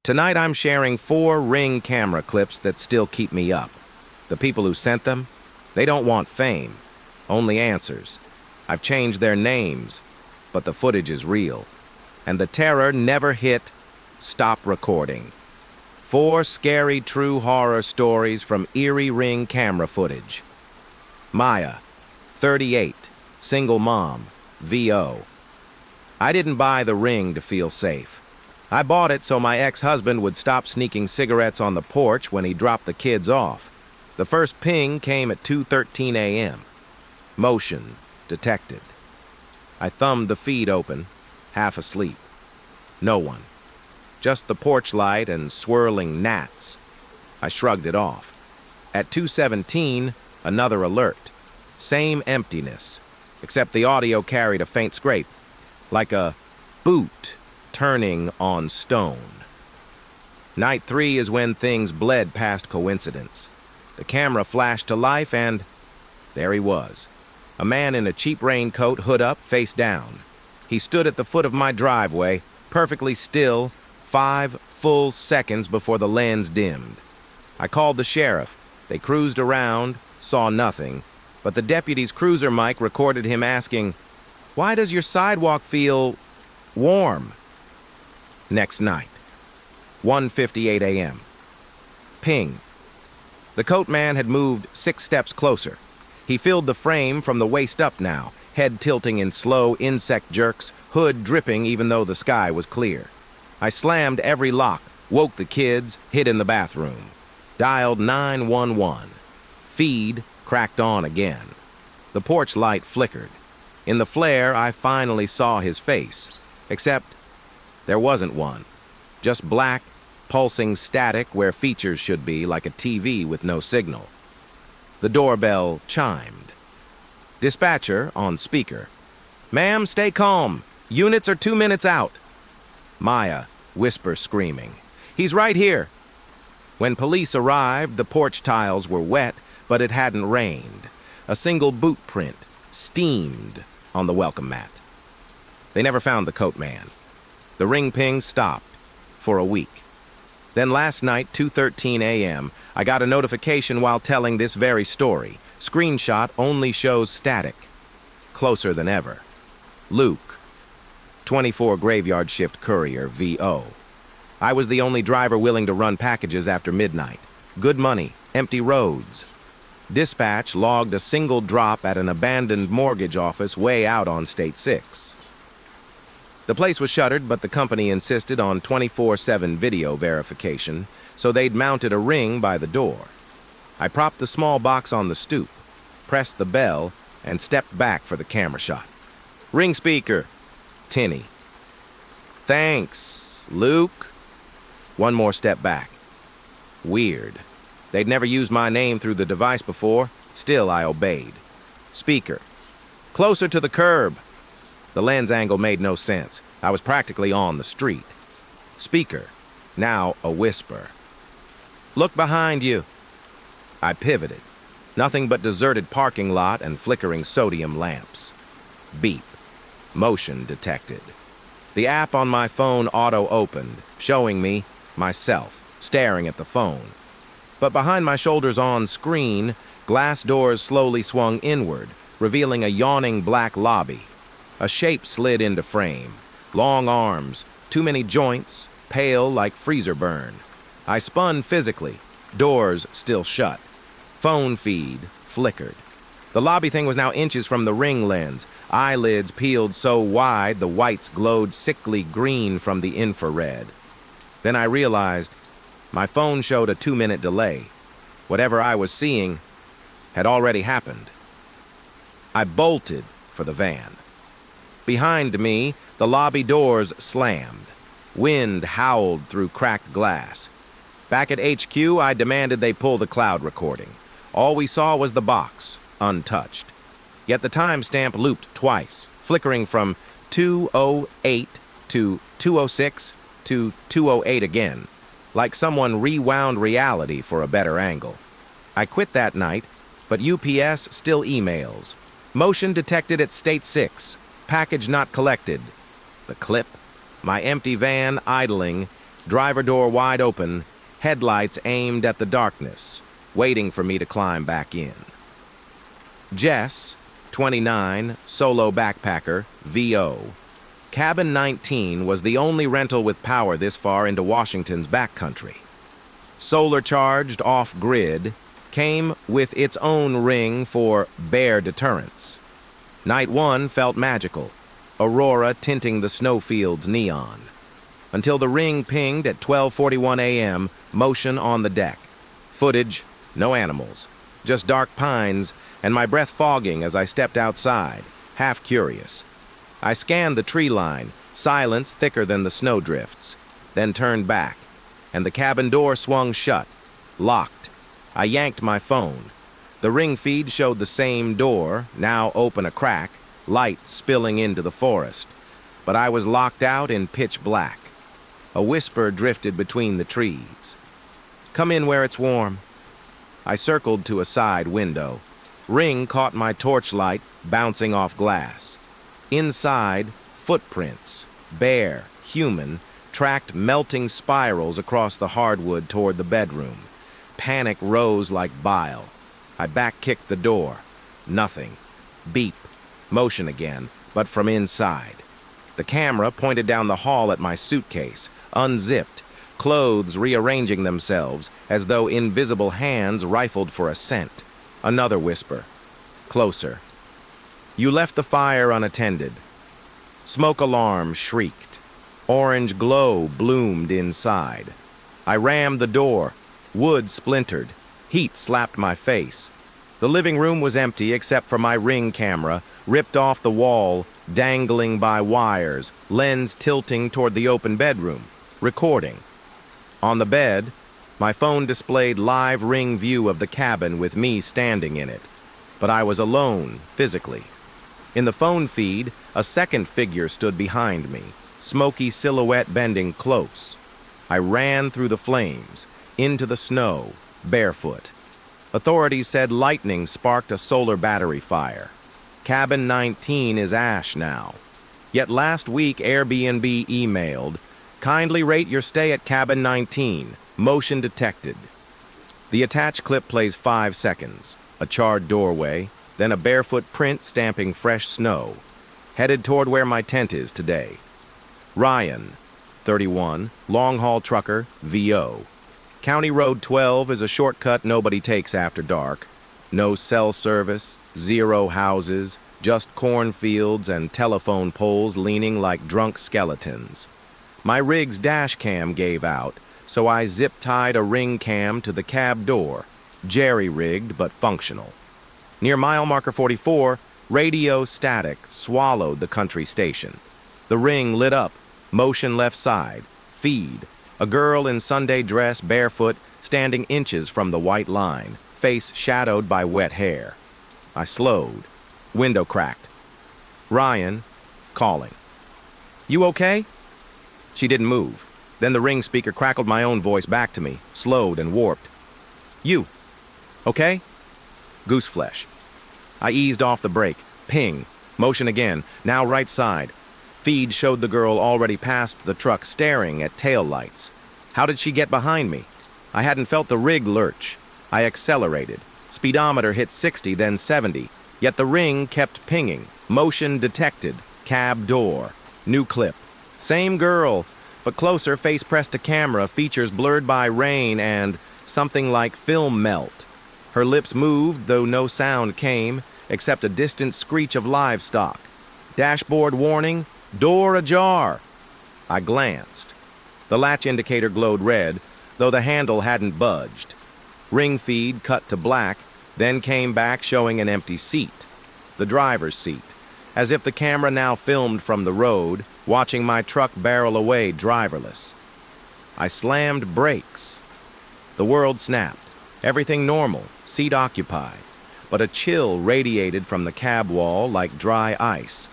Tonight I'm sharing 4 Ring camera clips that still keep me up. The people who sent them, they don't want fame, only answers. I've changed their names, but the footage is real. And the terror never hit stop recording. 4 scary true horror stories from eerie Ring camera footage. Maya, 38, single mom, VO. I didn't buy the Ring to feel safe. I bought it so my ex-husband would stop sneaking cigarettes on the porch when he dropped the kids off. The first ping came at 2:13 a.m. Motion detected. I thumbed the feed open, half asleep. No one. Just the porch light and swirling gnats. I shrugged it off. At 2:17, another alert. Same emptiness, except the audio carried a faint scrape, like a boot turning on stone. Night 3 is when things bled past coincidence. The camera flashed to life and there he was. A man in a cheap raincoat, hood up, face down. He stood at the foot of my driveway, perfectly still, 5 full seconds before the lens dimmed. I called the sheriff. They cruised around, saw nothing, but the deputy's cruiser mic recorded him asking, "Why does your sidewalk feel warm?" Next night, 1:58 a.m. Ping. The coat man had moved 6 steps closer. He filled the frame from the waist up now, head tilting in slow insect jerks, hood dripping even though the sky was clear. I slammed every lock, woke the kids, hid in the bathroom. Dialed 911. Feed cracked on again. The porch light flickered. In the flare, I finally saw his face, except there wasn't one. Just black, pulsing static where features should be, like a TV with no signal. The doorbell chimed. Dispatcher on speaker. "Ma'am, stay calm. Units are 2 minutes out." Maya, whisper screaming. "He's right here." When police arrived, the porch tiles were wet, but it hadn't rained. A single boot print, steamed, on the welcome mat. They never found the coat man. The Ring ping stopped for a week. Then last night, 2:13 a.m., I got a notification while telling this very story. Screenshot only shows static. Closer than ever. Luke, 24 graveyard shift courier, VO. I was the only driver willing to run packages after midnight. Good money, empty roads. Dispatch logged a single drop at an abandoned mortgage office way out on State 6. The place was shuttered, but the company insisted on 24/7 video verification, so they'd mounted a Ring by the door. I propped the small box on the stoop, pressed the bell, and stepped back for the camera shot. "Ring speaker." Tinny. "Thanks, Luke." One more step back. Weird. They'd never used my name through the device before. Still, I obeyed. Speaker. "Closer to the curb." The lens angle made no sense. I was practically on the street. Speaker. Now a whisper. "Look behind you." I pivoted. Nothing but deserted parking lot and flickering sodium lamps. Beep. Motion detected. The app on my phone auto-opened, showing me, myself, staring at the phone. But behind my shoulders on screen, glass doors slowly swung inward, revealing a yawning black lobby. A shape slid into frame. Long arms, too many joints, pale like freezer burn. I spun physically. Doors still shut. Phone feed flickered. The lobby thing was now inches from the Ring lens. Eyelids peeled so wide the whites glowed sickly green from the infrared. Then I realized my phone showed a 2-minute delay. Whatever I was seeing had already happened. I bolted for the van. Behind me, the lobby doors slammed. Wind howled through cracked glass. Back at HQ, I demanded they pull the cloud recording. All we saw was the box, untouched. Yet the timestamp looped twice, flickering from 2:08 to 2:06 to 2:08 again, like someone rewound reality for a better angle. I quit that night, but UPS still emails. Motion detected at State 6. Package not collected. The clip. My empty van idling driver door wide open, headlights aimed at the darkness, waiting for me to climb back in. Jess, 29, solo backpacker, VO. Cabin 19 was the only rental with power this far into Washington's backcountry. Solar-charged, off-grid, came with its own ring for bear deterrence. Night 1 felt magical, aurora tinting the snowfields neon. Until the ring pinged at 12:41 a.m., motion on the deck. Footage, no animals, just dark pines, and my breath fogging as I stepped outside, half curious. I scanned the tree line, silence thicker than the snowdrifts, then turned back, and the cabin door swung shut, locked. I yanked my phone. The ring feed showed the same door, now open a crack, light spilling into the forest. But I was locked out in pitch black. A whisper drifted between the trees. "Come in where it's warm." I circled to a side window. Ring caught my torchlight, bouncing off glass. Inside, footprints, bare, human, tracked melting spirals across the hardwood toward the bedroom. Panic rose like bile. I back-kicked the door. Nothing. Beep. Motion again, but from inside. The camera pointed down the hall at my suitcase, unzipped, clothes rearranging themselves as though invisible hands rifled for a scent. Another whisper. Closer. "You left the fire unattended." Smoke alarm shrieked. Orange glow bloomed inside. I rammed the door. Wood splintered. Heat slapped my face. The living room was empty except for my ring camera, ripped off the wall, dangling by wires, lens tilting toward the open bedroom, recording. On the bed, my phone displayed live ring view of the cabin with me standing in it. But I was alone, physically. In the phone feed, a second figure stood behind me, smoky silhouette bending close. I ran through the flames, into the snow, barefoot. Authorities said lightning sparked a solar battery fire. Cabin 19 is ash now. Yet last week Airbnb emailed, "Kindly rate your stay at Cabin 19. Motion detected." The attached clip plays 5 seconds. A charred doorway, then a barefoot print stamping fresh snow. Headed toward where my tent is today. Ryan, 31, long-haul trucker, VO. County Road 12 is a shortcut nobody takes after dark. No cell service, 0 houses, just cornfields and telephone poles leaning like drunk skeletons. My rig's dash cam gave out, so I zip-tied a ring cam to the cab door, jerry-rigged but functional. Near mile marker 44, radio static swallowed the country station. The ring lit up, motion left side, feed. A girl in Sunday dress, barefoot, standing inches from the white line, face shadowed by wet hair. I slowed. Window cracked. Ryan, calling. "You okay?" She didn't move. Then the ring speaker crackled my own voice back to me, slowed and warped. "You, okay?" Gooseflesh. I eased off the brake. Ping. Motion again, now right side. Feed showed the girl already past the truck staring at tail lights. How did she get behind me? I hadn't felt the rig lurch. I accelerated. Speedometer hit 60, then 70. Yet the ring kept pinging. Motion detected. Cab door. New clip. Same girl, but closer, face pressed to camera, features blurred by rain and something like film melt. Her lips moved, though no sound came, except a distant screech of livestock. Dashboard warning, door ajar. I glanced. The latch indicator glowed red, though the handle hadn't budged. Ring feed cut to black, then came back showing an empty seat. The driver's seat, as if the camera now filmed from the road, watching my truck barrel away driverless. I slammed brakes. The world snapped. Everything normal, seat occupied, but a chill radiated from the cab wall like dry ice.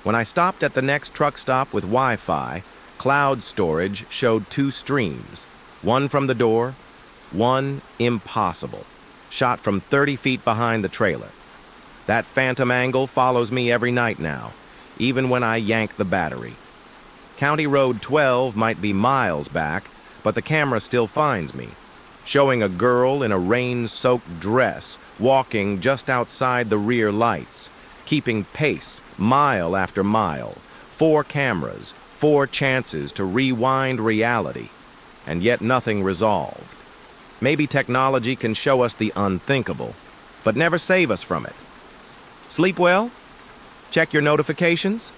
When I stopped at the next truck stop with Wi-Fi, cloud storage showed 2 streams, one from the door, one impossible, shot from 30 feet behind the trailer. That phantom angle follows me every night now, even when I yank the battery. County Road 12 might be miles back, but the camera still finds me, showing a girl in a rain-soaked dress walking just outside the rear lights, keeping pace mile after mile. 4 cameras, 4 chances to rewind reality, and yet nothing resolved. Maybe technology can show us the unthinkable, but never save us from it. Sleep well? Check your notifications?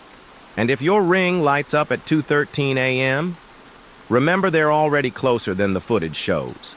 And if your ring lights up at 2:13 a.m., remember they're already closer than the footage shows.